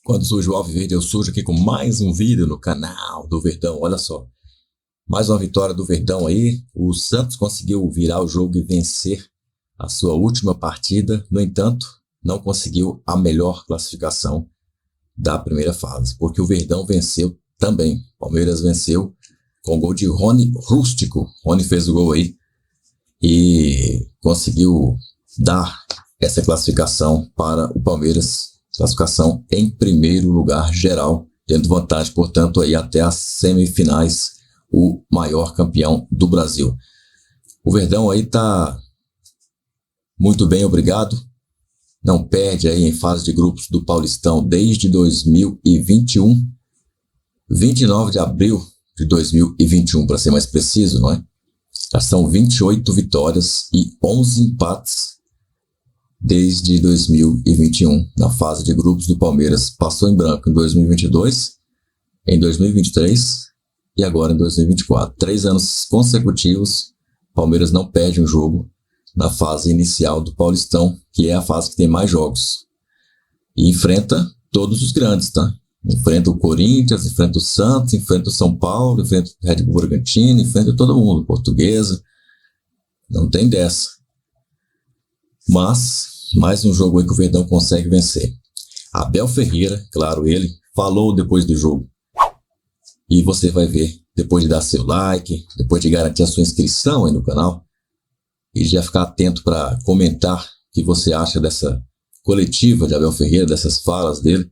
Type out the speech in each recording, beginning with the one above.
Quando surge o Alviverde, eu surjo aqui com mais um vídeo no canal do Verdão. Olha só, mais uma vitória do Verdão aí. O Santos conseguiu virar o jogo e vencer a sua última partida. No entanto, não conseguiu a melhor classificação da primeira fase, porque o Verdão venceu também. Palmeiras venceu com o gol de Rony Rústico. Rony fez o gol aí e conseguiu dar essa classificação para o Palmeiras. Classificação em primeiro lugar geral, tendo vantagem, portanto, aí até as semifinais, o maior campeão do Brasil. O Verdão aí tá muito bem, obrigado. Não perde aí em fase de grupos do Paulistão desde 2021, 29 de abril de 2021, para ser mais preciso, não é? Já são 28 vitórias e 11 empates desde 2021, na fase de grupos do Palmeiras. Passou em branco em 2022, em 2023 e agora em 2024. 3 anos consecutivos, Palmeiras não perde um jogo na fase inicial do Paulistão, que é a fase que tem mais jogos. E enfrenta todos os grandes, tá? Enfrenta o Corinthians, enfrenta o Santos, enfrenta o São Paulo, enfrenta o Red Bull Bragantino, enfrenta todo mundo, Portuguesa. Não tem dessa. Mas mais um jogo aí que o Verdão consegue vencer. Abel Ferreira, claro, ele falou depois do jogo. E você vai ver, depois de dar seu like, depois de garantir a sua inscrição aí no canal, e já ficar atento para comentar o que você acha dessa coletiva de Abel Ferreira, dessas falas dele.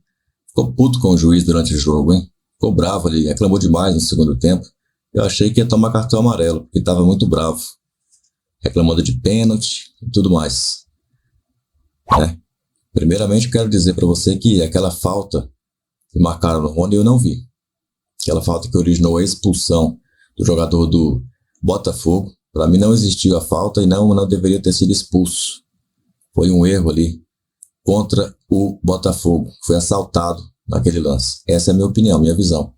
Ficou puto com o juiz durante o jogo, hein? Ficou bravo ali, reclamou demais no segundo tempo. Eu achei que ia tomar cartão amarelo, porque estava muito bravo. Reclamando de pênalti e tudo mais. Primeiramente, eu quero dizer para você que aquela falta que marcaram no Rony eu não vi. Aquela falta que originou a expulsão do jogador do Botafogo. Para mim não existiu a falta e não deveria ter sido expulso. Foi um erro ali contra o Botafogo. Foi assaltado naquele lance. Essa é a minha opinião, minha visão.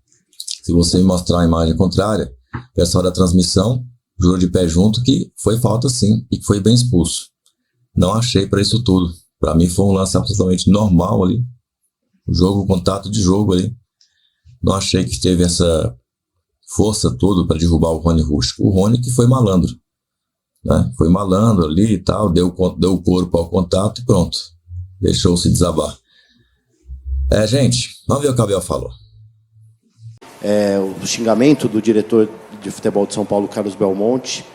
Se você me mostrar a imagem contrária, o pessoal da transmissão jurou de pé junto que foi falta sim e que foi bem expulso. Não achei para isso tudo. Para mim foi um lance absolutamente normal ali. O jogo, o contato de jogo ali. Não achei que teve essa força toda para derrubar o Rony Rústico. O Rony que foi malandro. Né? Foi malandro ali e tal, deu o corpo ao contato e pronto. Deixou-se desabar. Gente, vamos ver o que o Abel falou. O xingamento do diretor de futebol de São Paulo, Carlos Belmonte.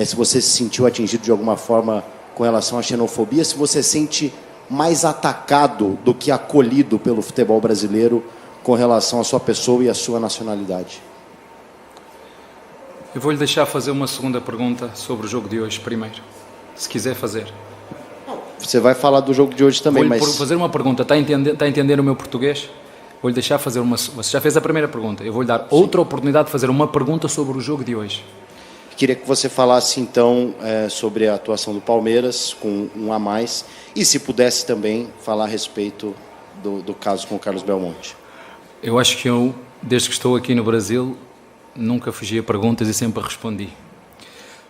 Se você se sentiu atingido de alguma forma com relação à xenofobia, se você sente mais atacado do que acolhido pelo futebol brasileiro com relação à sua pessoa e à sua nacionalidade. Eu vou-lhe deixar fazer uma segunda pergunta sobre o jogo de hoje primeiro, se quiser fazer. Você vai falar do jogo de hoje também, Vou-lhe mas... fazer uma pergunta, está a entender o meu português? Vou-lhe deixar fazer uma... Você já fez a primeira pergunta, eu vou-lhe dar outra oportunidade de fazer uma pergunta sobre o jogo de hoje. Queria que você falasse, então, sobre a atuação do Palmeiras, com um a mais, e se pudesse também falar a respeito do caso com o Carlos Belmonte. Eu acho que eu, desde que estou aqui no Brasil, nunca fugi a perguntas e sempre respondi.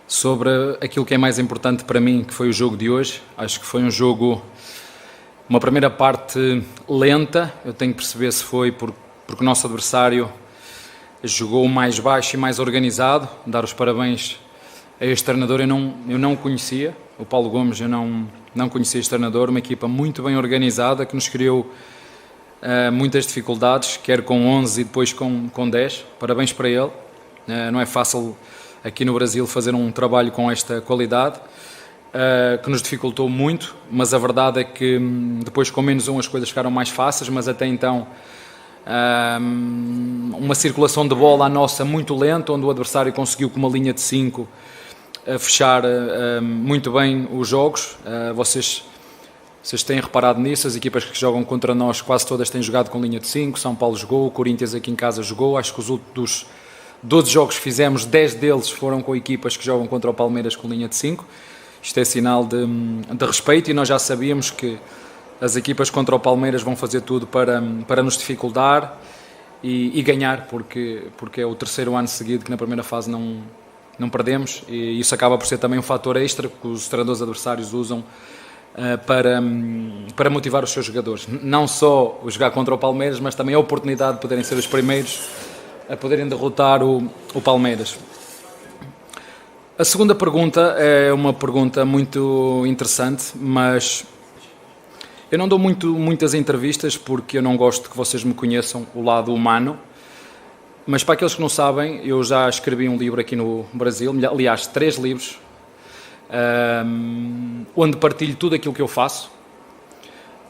Sobre aquilo que é mais importante para mim, que foi o jogo de hoje, acho que foi um jogo, uma primeira parte lenta, eu tenho que perceber se foi porque o nosso adversário jogou mais baixo e mais organizado. Dar os parabéns a este treinador, eu não conhecia, o Paulo Gomes, eu não conhecia este treinador, uma equipa muito bem organizada, que nos criou muitas dificuldades, quer com 11 e depois com 10, parabéns para ele. Não é fácil aqui no Brasil fazer um trabalho com esta qualidade, que nos dificultou muito, mas a verdade é que depois com menos as coisas ficaram mais fáceis, mas até então uma circulação de bola à nossa muito lenta, onde o adversário conseguiu com uma linha de 5 fechar muito bem os jogos. Vocês têm reparado nisso, as equipas que jogam contra nós quase todas têm jogado com linha de 5, São Paulo jogou, o Corinthians aqui em casa jogou, acho que dos 12 jogos que fizemos, 10 deles foram com equipas que jogam contra o Palmeiras com linha de 5. Isto é sinal de respeito, e nós já sabíamos que as equipas contra o Palmeiras vão fazer tudo para nos dificultar e ganhar, porque é o terceiro ano seguido que na primeira fase não perdemos, e isso acaba por ser também um fator extra que os treinadores adversários usam para motivar os seus jogadores. Não só o jogar contra o Palmeiras, mas também a oportunidade de poderem ser os primeiros a poderem derrotar o Palmeiras. A segunda pergunta é uma pergunta muito interessante, mas eu não dou muitas entrevistas porque eu não gosto que vocês me conheçam o lado humano. Mas para aqueles que não sabem, eu já escrevi um livro aqui no Brasil, aliás, 3 livros, onde partilho tudo aquilo que eu faço.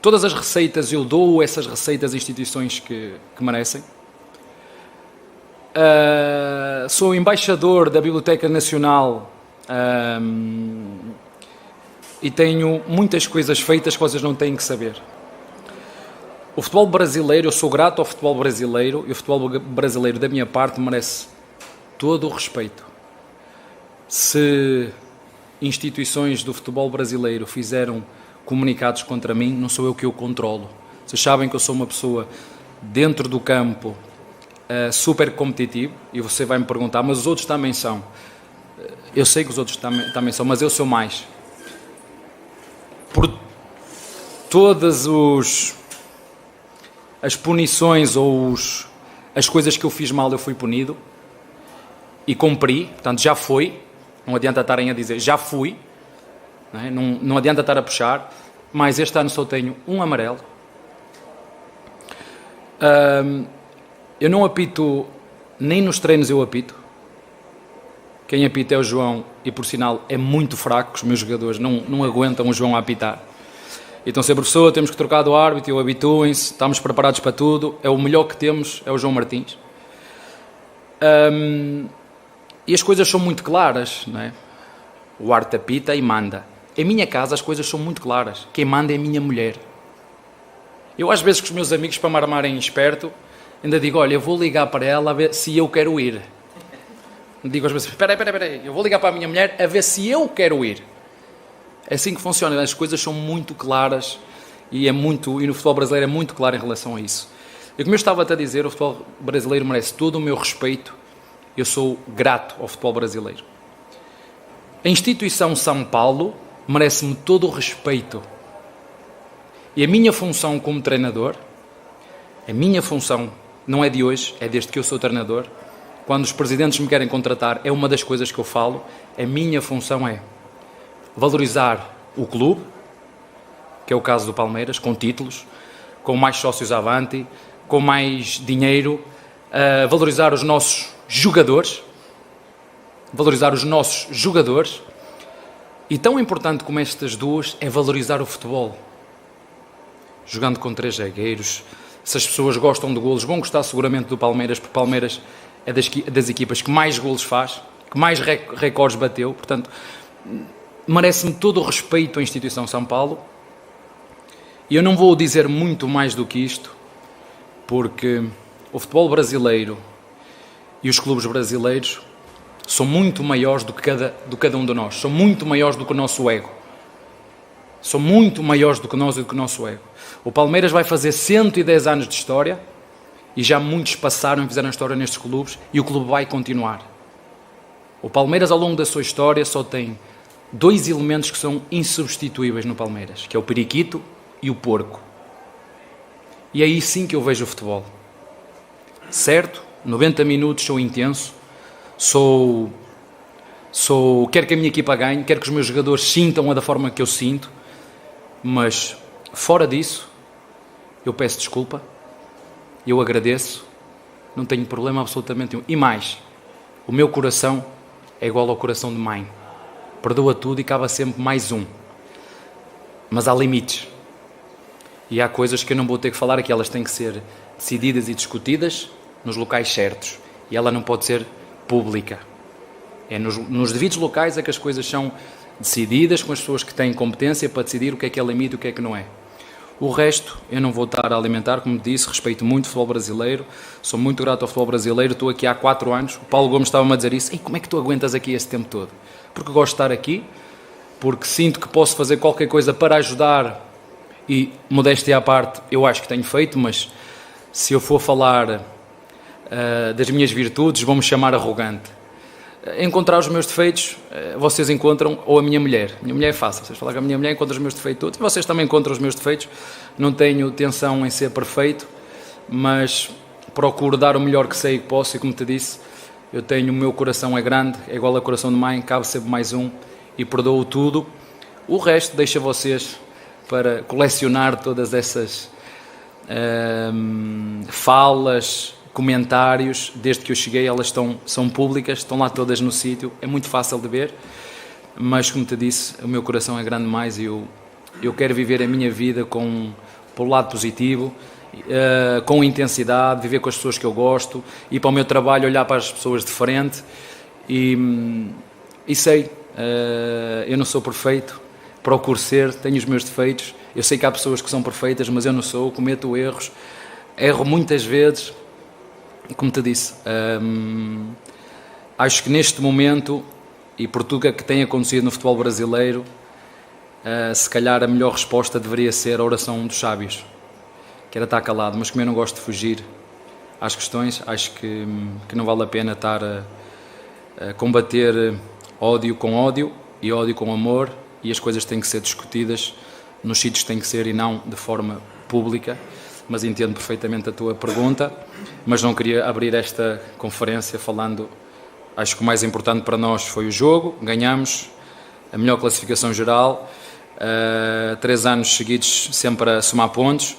Todas as receitas, eu dou essas receitas a instituições que merecem. Sou embaixador da Biblioteca Nacional e tenho muitas coisas feitas que vocês não têm que saber. O futebol brasileiro, eu sou grato ao futebol brasileiro e o futebol brasileiro da minha parte merece todo o respeito. Se instituições do futebol brasileiro fizeram comunicados contra mim, não sou eu que o controlo. Vocês sabem que eu sou uma pessoa dentro do campo super competitivo e você vai me perguntar, mas os outros também são. Eu sei que os outros também são, mas eu sou mais. Por todas as punições ou as coisas que eu fiz mal, eu fui punido e cumpri, portanto já foi. Não adianta estarem a dizer já fui, não adianta estar a puxar, mas este ano só tenho um amarelo. Eu não apito, nem nos treinos eu apito. Quem apita é o João e, por sinal, é muito fraco, os meus jogadores não aguentam o João a apitar. Então, se a professora, temos que trocar do árbitro, eu habituem-se, estamos preparados para tudo, é o melhor que temos, é o João Martins. E as coisas são muito claras, não é? O árbitro apita e manda. Em minha casa as coisas são muito claras, quem manda é a minha mulher. Eu às vezes com os meus amigos, para me armarem esperto, ainda digo, olha, eu vou ligar para ela a ver se eu quero ir. Digo às vezes, espera aí, eu vou ligar para a minha mulher a ver se eu quero ir. É assim que funciona, as coisas são muito claras e no futebol brasileiro é muito claro em relação a isso. E como eu estava a dizer, o futebol brasileiro merece todo o meu respeito, eu sou grato ao futebol brasileiro. A instituição São Paulo merece-me todo o respeito. E a minha função como treinador, a minha função não é de hoje, é desde que eu sou treinador. Quando os presidentes me querem contratar, é uma das coisas que eu falo. A minha função é valorizar o clube, que é o caso do Palmeiras, com títulos, com mais sócios avante, com mais dinheiro, valorizar os nossos jogadores, e tão importante como estas duas é valorizar o futebol. Jogando com 3 zagueiros, se as pessoas gostam de golos, vão gostar seguramente do Palmeiras, porque o Palmeiras é das equipas que mais golos faz, que mais recordes bateu, portanto, merece-me todo o respeito à instituição São Paulo. E eu não vou dizer muito mais do que isto, porque o futebol brasileiro e os clubes brasileiros são muito maiores do que cada um de nós, são muito maiores do que o nosso ego. São muito maiores do que nós e do que o nosso ego. O Palmeiras vai fazer 110 anos de história e já muitos passaram e fizeram história nestes clubes e o clube vai continuar. O Palmeiras, ao longo da sua história, só tem 2 elementos que são insubstituíveis no Palmeiras, que é o periquito e o porco. E é aí sim que eu vejo o futebol. Certo, 90 minutos sou intenso, quero que a minha equipa ganhe, quero que os meus jogadores sintam-a da forma que eu sinto, mas fora disso, eu peço desculpa, eu agradeço, não tenho problema absolutamente nenhum. E mais, o meu coração é igual ao coração de mãe. Perdoa tudo e cabe sempre mais um. Mas há limites. E há coisas que eu não vou ter que falar aqui, elas têm que ser decididas e discutidas nos locais certos. E ela não pode ser pública. É nos devidos locais é que as coisas são decididas com as pessoas que têm competência para decidir o que é limite e o que é que não é. O resto eu não vou estar a alimentar, como disse, respeito muito o futebol brasileiro, sou muito grato ao futebol brasileiro, estou aqui há 4 anos, o Paulo Gomes estava-me a dizer isso, como é que tu aguentas aqui esse tempo todo? Porque gosto de estar aqui, porque sinto que posso fazer qualquer coisa para ajudar e, modéstia à parte, eu acho que tenho feito, mas se eu for falar das minhas virtudes, vão-me chamar arrogante. encontrar os meus defeitos, vocês encontram, ou a minha mulher. A minha mulher é fácil, vocês falam que a minha mulher encontra os meus defeitos todos, e vocês também encontram os meus defeitos. Não tenho tensão em ser perfeito, mas procuro dar o melhor que sei e que posso, e como te disse, o meu coração é grande, é igual ao coração de mãe, cabe sempre mais um, e perdoo tudo. O resto deixa vocês para colecionar todas essas falas, comentários. Desde que eu cheguei elas são públicas, estão lá todas no sítio, é muito fácil de ver, mas como te disse, o meu coração é grande mais e eu quero viver a minha vida pelo lado positivo, com intensidade, viver com as pessoas que eu gosto, ir para o meu trabalho, olhar para as pessoas de frente e sei, eu não sou perfeito, procuro ser, tenho os meus defeitos, eu sei que há pessoas que são perfeitas, mas eu não sou, cometo erros, erro muitas vezes, e como te disse, acho que neste momento, e por tudo que tem acontecido no futebol brasileiro, se calhar a melhor resposta deveria ser a oração dos sábios, que era estar calado, mas como eu não gosto de fugir às questões, acho que não vale a pena estar a combater ódio com ódio e ódio com amor, e as coisas têm que ser discutidas nos sítios que têm que ser e não de forma pública. Mas entendo perfeitamente a tua pergunta, mas não queria abrir esta conferência falando, acho que o mais importante para nós foi o jogo, ganhamos a melhor classificação geral, 3 anos seguidos sempre a somar pontos,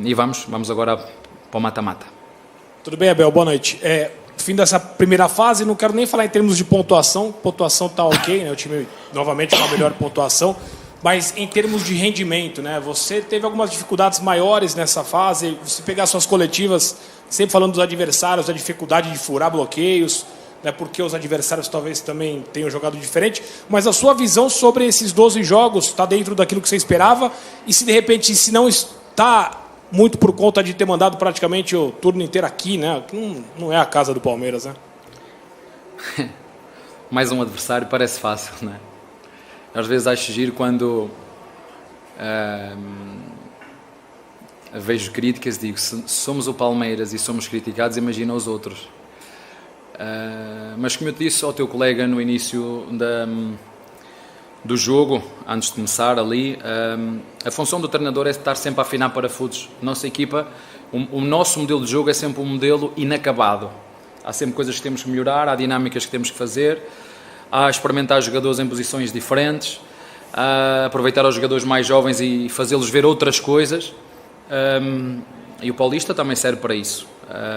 e vamos agora para o mata-mata. Tudo bem, Abel? Boa noite. Fim dessa primeira fase, não quero nem falar em termos de pontuação está ok, né? O time novamente com a melhor pontuação, mas em termos de rendimento, né? Você teve algumas dificuldades maiores nessa fase, você pegar suas coletivas, sempre falando dos adversários, da dificuldade de furar bloqueios, né? Porque os adversários talvez também tenham jogado diferente, mas a sua visão sobre esses 12 jogos está dentro daquilo que você esperava, e se de repente, se não está muito por conta de ter mandado praticamente o turno inteiro aqui, né? Não é a casa do Palmeiras, né? Mais um adversário parece fácil, né? Às vezes acho giro quando vejo críticas e digo, se somos o Palmeiras e somos criticados, imagina os outros. Mas como eu te disse ao teu colega no início do jogo, antes de começar ali, a função do treinador é estar sempre a afinar parafusos. Nossa equipa, o nosso modelo de jogo é sempre um modelo inacabado. Há sempre coisas que temos que melhorar, há dinâmicas que temos que fazer, há experimentar jogadores em posições diferentes, há aproveitar os jogadores mais jovens e fazê-los ver outras coisas, e o Paulista também serve para isso.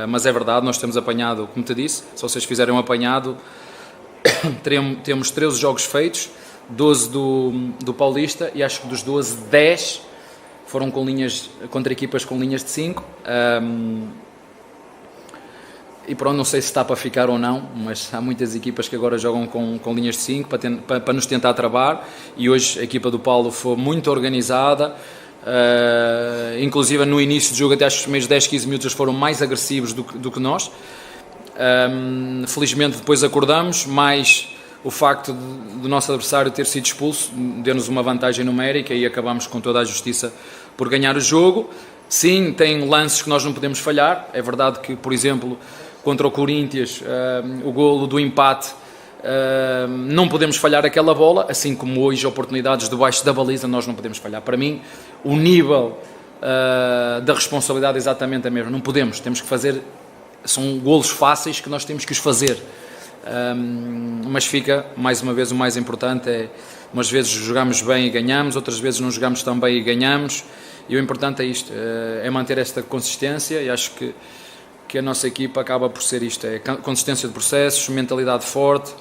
Mas é verdade, nós temos apanhado, como te disse, se vocês fizerem um apanhado, temos 13 jogos feitos, 12 do Paulista, e acho que dos 12, 10 foram contra equipas com linhas de 5. E pronto, não sei se está para ficar ou não, mas há muitas equipas que agora jogam com linhas de 5 para nos tentar travar, e hoje a equipa do Paulo foi muito organizada, inclusive no início do jogo, até acho que os primeiros 10, 15 minutos foram mais agressivos do que nós. Felizmente depois acordamos, mas o facto do nosso adversário ter sido expulso deu-nos uma vantagem numérica e acabamos com toda a justiça por ganhar o jogo. Sim, tem lances que nós não podemos falhar, é verdade que, por exemplo, contra o Corinthians, o golo do empate, não podemos falhar aquela bola, assim como hoje oportunidades debaixo da baliza nós não podemos falhar. Para mim, o nível da responsabilidade é exatamente a mesma, não podemos, temos que fazer, são golos fáceis que nós temos que os fazer, mas fica, mais uma vez, o mais importante é, umas vezes jogamos bem e ganhamos, outras vezes não jogamos tão bem e ganhamos, e o importante é isto, é manter esta consistência, e acho que a nossa equipa acaba por ser isto, é consistência de processos, mentalidade forte,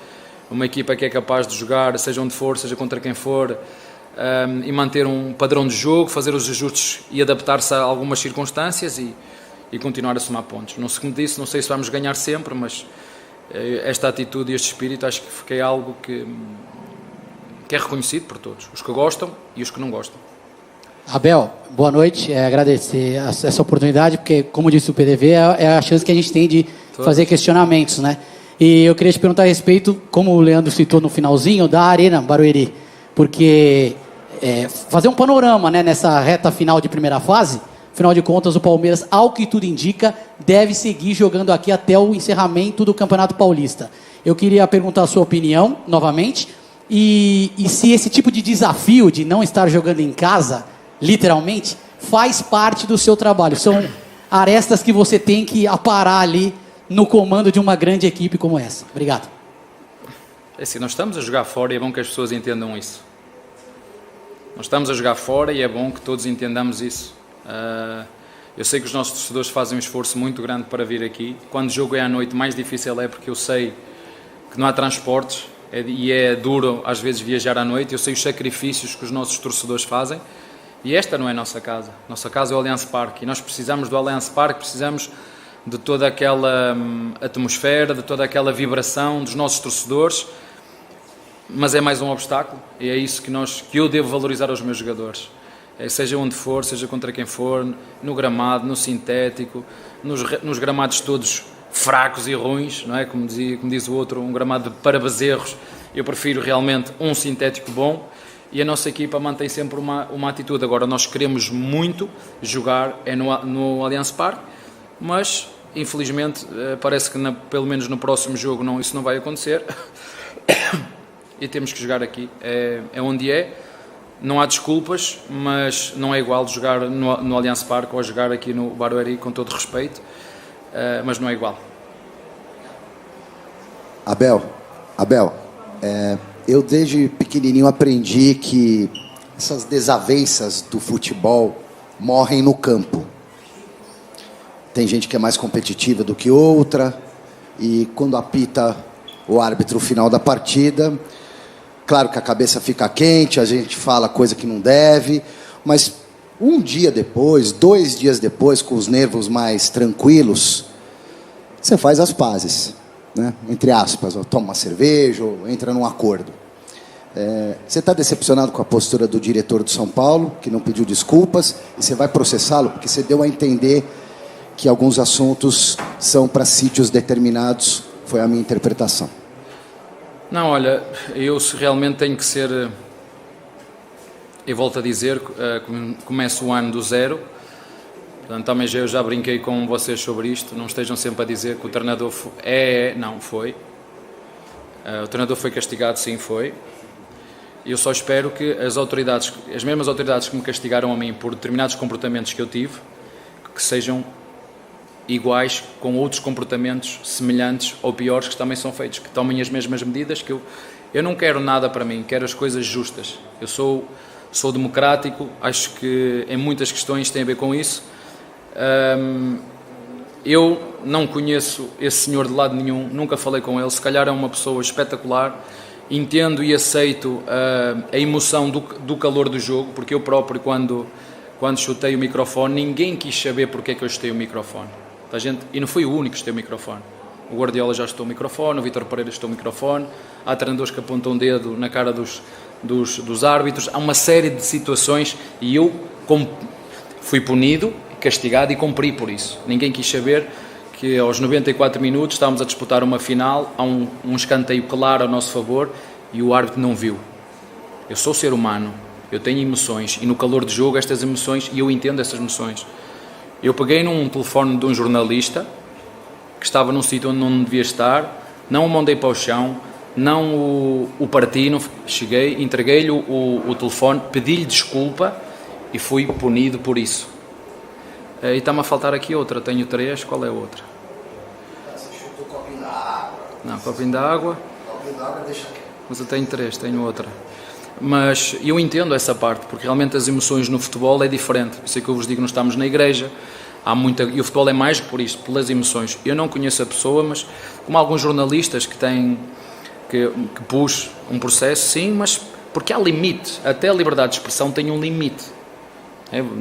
uma equipa que é capaz de jogar, seja onde for, seja contra quem for, e manter um padrão de jogo, fazer os ajustes e adaptar-se a algumas circunstâncias e continuar a somar pontos. Não sei como disse, não sei se vamos ganhar sempre, mas esta atitude e este espírito acho que é algo que é reconhecido por todos, os que gostam e os que não gostam. Abel, boa noite, agradecer essa oportunidade, porque, como disse o PDV, é a chance que a gente tem de fazer questionamentos, né? E eu queria te perguntar a respeito, como o Leandro citou no finalzinho, da Arena Barueri, porque fazer um panorama, né, nessa reta final de primeira fase, Afinal de contas, o Palmeiras, ao que tudo indica, deve seguir jogando aqui até o encerramento do Campeonato Paulista. Eu queria perguntar a sua opinião, novamente, e se esse tipo de desafio de não estar jogando em casa, literalmente, faz parte do seu trabalho. São arestas que você tem que aparar ali no comando de uma grande equipe como essa. Obrigado. É assim, nós estamos a jogar fora e é bom que as pessoas entendam isso. Nós estamos a jogar fora e é bom que todos entendamos isso. Eu sei que os nossos torcedores fazem um esforço muito grande para vir aqui. Quando o jogo é à noite, mais difícil é, porque eu sei que não há transportes e é duro às vezes viajar à noite. Eu sei os sacrifícios que os nossos torcedores fazem e esta não é a nossa casa. Nossa casa é o Allianz Parque e nós precisamos do Allianz Parque, precisamos de toda aquela atmosfera, de toda aquela vibração dos nossos torcedores, mas é mais um obstáculo e é isso que eu devo valorizar aos meus jogadores. Seja onde for, seja contra quem for, no gramado, no sintético, nos gramados todos fracos e ruins, não é? Como diz o outro, um gramado para bezerros. Eu prefiro realmente um sintético bom e a nossa equipa mantém sempre uma atitude. Agora, nós queremos muito jogar no Allianz Parque, mas infelizmente parece que pelo menos no próximo jogo isso não vai acontecer e temos que jogar aqui. É onde é. Não há desculpas, mas não é igual jogar no Allianz Parque ou jogar aqui no Barueri, com todo respeito, mas não é igual. Abel, eu desde pequenininho aprendi que essas desavenças do futebol morrem no campo. Tem gente que é mais competitiva do que outra, e quando apita o árbitro final da partida, claro que a cabeça fica quente, a gente fala coisa que não deve, mas um dia depois, 2 dias depois, com os nervos mais tranquilos, você faz as pazes, né? Entre aspas, ou toma uma cerveja, ou entra num acordo. Você está decepcionado com a postura do diretor do São Paulo, que não pediu desculpas, e você vai processá-lo, porque você deu a entender que alguns assuntos são para sítios determinados, foi a minha interpretação. Não, olha, eu realmente tenho que ser, eu volto a dizer, começo o ano do zero, portanto também eu já brinquei com vocês sobre isto, não estejam sempre a dizer que o treinador não foi, o treinador foi castigado, sim, foi, eu só espero que as mesmas autoridades que me castigaram a mim por determinados comportamentos que eu tive, que sejam iguais com outros comportamentos semelhantes ou piores que também são feitos, que tomem as mesmas medidas, que eu não quero nada para mim, quero as coisas justas. Eu sou democrático, acho que em muitas questões tem a ver com isso. Eu não conheço esse senhor de lado nenhum, nunca falei com ele, se calhar é uma pessoa espetacular, entendo e aceito a emoção do calor do jogo, porque eu próprio quando chutei o microfone, ninguém quis saber porque é que eu chutei o microfone. E não fui o único que chutei o microfone. O Guardiola já chutou o microfone, o Vítor Pereira chutou o microfone, há treinadores que apontam um dedo na cara dos árbitros, há uma série de situações e eu fui punido, castigado e cumpri por isso. Ninguém quis saber que aos 94 minutos estávamos a disputar uma final, há um escanteio claro ao nosso favor e o árbitro não viu. Eu sou ser humano, eu tenho emoções e no calor de jogo estas emoções, e eu entendo essas emoções. Eu peguei num telefone de um jornalista que estava num sítio onde não devia estar, não o mandei para o chão, não o parti, não, cheguei, entreguei-lhe o telefone, pedi-lhe desculpa e fui punido por isso. E está-me a faltar aqui outra, tenho 3, qual é a outra? Você chutou o copinho da água. Não, copinho da água. Copinho da água deixa quieto. Mas eu tenho 3, tenho outra. Mas eu entendo essa parte, porque realmente as emoções no futebol é diferente. Eu sei que eu vos digo, não estamos na igreja, e o futebol é mais por isto, pelas emoções. Eu não conheço a pessoa, mas como alguns jornalistas que pus um processo, sim, mas porque há limite, até a liberdade de expressão tem um limite.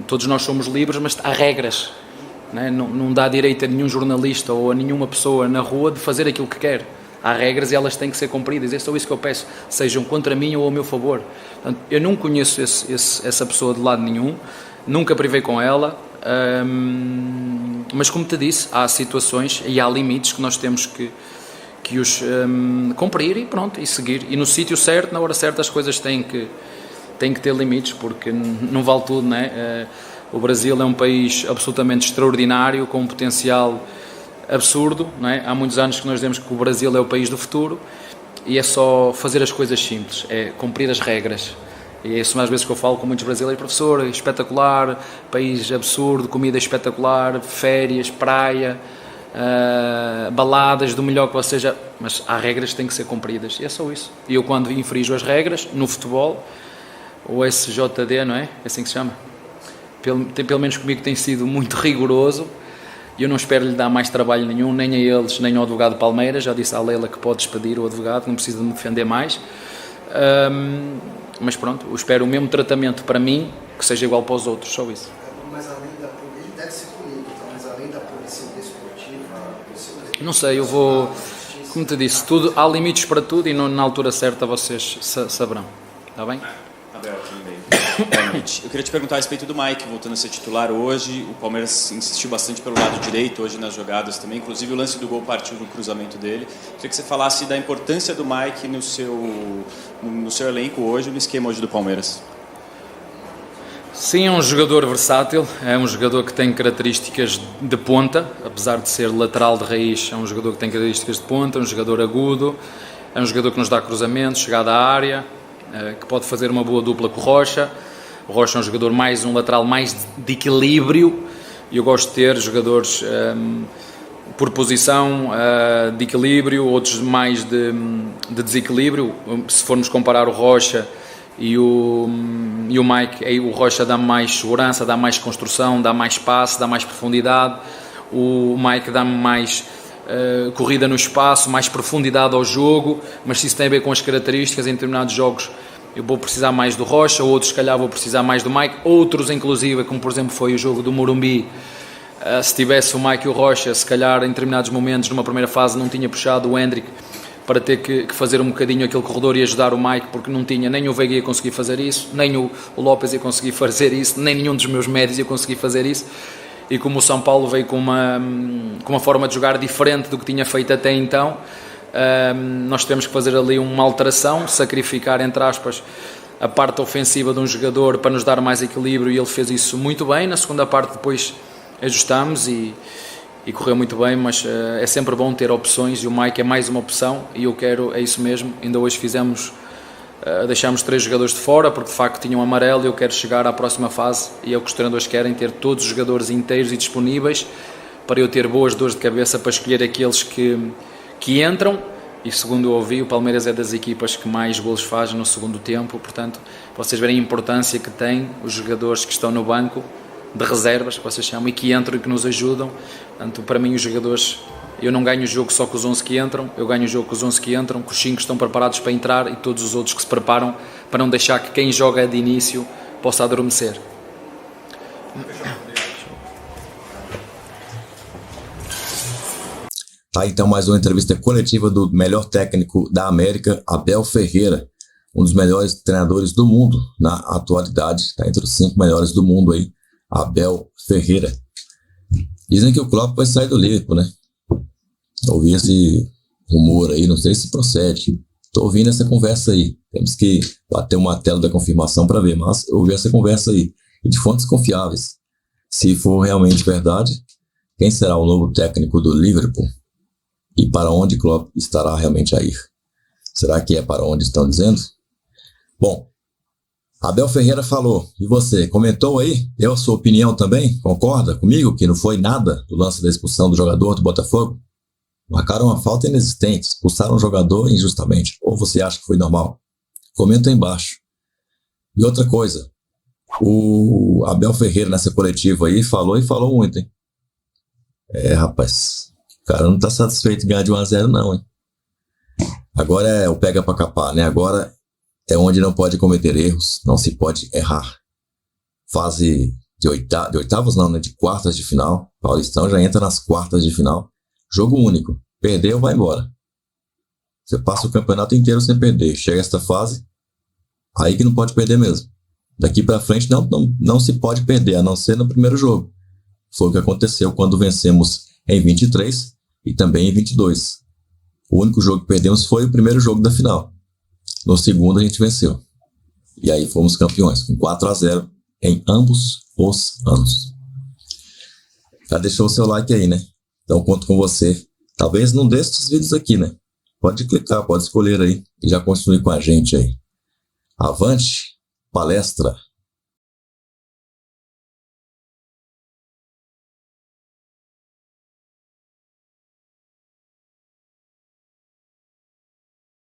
Todos nós somos livres, mas há regras. Não dá direito a nenhum jornalista ou a nenhuma pessoa na rua de fazer aquilo que quer. Há regras e elas têm que ser cumpridas. É só isso que eu peço, sejam contra mim ou a meu favor. Portanto, eu não conheço essa pessoa de lado nenhum, nunca privei com ela, mas como te disse, há situações e há limites que nós temos que os cumprir e pronto, e seguir. E no sítio certo, na hora certa, as coisas têm que ter limites, porque não vale tudo, não é? O Brasil é um país absolutamente extraordinário, com um potencial absurdo, não é? Há muitos anos que nós dizemos que o Brasil é o país do futuro e é só fazer as coisas simples, é cumprir as regras. E é isso mais vezes que eu falo com muitos brasileiros: professor, espetacular, país absurdo, comida espetacular, férias, praia, baladas do melhor que você já... Mas há regras que têm que ser cumpridas, e é só isso. E eu, quando infrinjo as regras, no futebol, o SJD, não é? É assim que se chama? Pelo menos comigo tem sido muito rigoroso, e eu não espero lhe dar mais trabalho nenhum, nem a eles, nem ao advogado Palmeiras. Já disse à Leila que pode despedir o advogado, não precisa de me defender mais. Mas pronto, eu espero o mesmo tratamento para mim, que seja igual para os outros, só isso. Mas além da polícia, ele deve ser punido, então, mas além da polícia desportiva, não sei, eu vou, como te disse, tudo, há limites para tudo, e na altura certa vocês saberão, está bem? Abel, tudo bem. Boa noite. Eu queria te perguntar a respeito do Mike, voltando a ser titular hoje. O Palmeiras insistiu bastante pelo lado direito hoje nas jogadas também, inclusive o lance do gol partiu do cruzamento dele. Queria que você falasse da importância do Mike no seu elenco hoje, no esquema hoje do Palmeiras. Sim, é um jogador versátil, é um jogador que tem características de ponta, apesar de ser lateral de raiz, é um jogador que tem características de ponta, é um jogador agudo, é um jogador que nos dá cruzamentos, chegada à área, que pode fazer uma boa dupla com o Rocha. O Rocha é um jogador um lateral mais de equilíbrio, e eu gosto de ter jogadores por posição de equilíbrio, outros mais de desequilíbrio. Se formos comparar o Rocha e o Mike, aí o Rocha dá mais segurança, dá mais construção, dá mais passe, dá mais profundidade. O Mike dá mais corrida no espaço, mais profundidade ao jogo, mas se isso tem a ver com as características, em determinados jogos eu vou precisar mais do Rocha, outros se calhar vou precisar mais do Mike, outros inclusive, como por exemplo foi o jogo do Morumbi, se tivesse o Mike e o Rocha, se calhar em determinados momentos numa primeira fase não tinha puxado o Hendrick para ter que fazer um bocadinho aquele corredor e ajudar o Mike, porque não tinha, nem o Veiga ia conseguir fazer isso, nem o Lopes ia conseguir fazer isso, nem nenhum dos meus médios ia conseguir fazer isso. E como o São Paulo veio com uma forma de jogar diferente do que tinha feito até então, nós temos que fazer ali uma alteração, sacrificar, entre aspas, a parte ofensiva de um jogador para nos dar mais equilíbrio, e ele fez isso muito bem. Na segunda parte depois ajustamos e correu muito bem, mas é sempre bom ter opções, e o Mike é mais uma opção, e eu quero, é isso mesmo. Ainda hoje deixámos 3 jogadores de fora, porque de facto tinham amarelo, e eu quero chegar à próxima fase, e é o que os treinadores querem, ter todos os jogadores inteiros e disponíveis, para eu ter boas dores de cabeça para escolher aqueles que entram. E segundo eu ouvi, o Palmeiras é das equipas que mais golos faz no segundo tempo, portanto, vocês verem a importância que têm os jogadores que estão no banco de reservas, que vocês chamam, e que entram e que nos ajudam. Portanto, para mim os jogadores, eu não ganho o jogo só com os 11 que entram, eu ganho o jogo com os 11 que entram, com os 5 que estão preparados para entrar, e todos os outros que se preparam para não deixar que quem joga de início possa adormecer. Tá, então mais uma entrevista coletiva do melhor técnico da América, Abel Ferreira, um dos melhores treinadores do mundo na atualidade, está entre os 5 melhores do mundo aí, Abel Ferreira. Dizem que o Klopp vai sair do Liverpool, né? Ouvi esse rumor aí, não sei se procede. Estou ouvindo essa conversa aí. Temos que bater uma tela da confirmação para ver, mas eu ouvi essa conversa aí, e de fontes confiáveis. Se for realmente verdade, quem será o novo técnico do Liverpool? E para onde Klopp estará realmente a ir? Será que é para onde estão dizendo? Bom, Abel Ferreira falou. E você, comentou aí? Deu a sua opinião também? Concorda comigo que não foi nada do lance da expulsão do jogador do Botafogo? Marcaram uma falta inexistente, expulsaram o jogador injustamente. Ou você acha que foi normal? Comenta aí embaixo. E outra coisa, o Abel Ferreira nessa coletiva aí falou muito, hein? Rapaz, o cara não tá satisfeito em ganhar de 1-0 não, hein? Agora é o pega pra capar, né? Agora é onde não pode cometer erros, não se pode errar. Fase de oitavos não, né? De quartas de final. Paulistão já entra nas quartas de final. Jogo único. Perdeu, vai embora. Você passa o campeonato inteiro sem perder. Chega esta fase, aí que não pode perder mesmo. Daqui pra frente não se pode perder, a não ser no primeiro jogo. Foi o que aconteceu quando vencemos em 23 e também em 22. O único jogo que perdemos foi o primeiro jogo da final. No segundo a gente venceu. E aí fomos campeões, com 4-0 em ambos os anos. Já deixou o seu like aí, né? Então conto com você. Talvez num destes vídeos aqui, né? Pode clicar, pode escolher aí e já continue com a gente aí. Avante, palestra!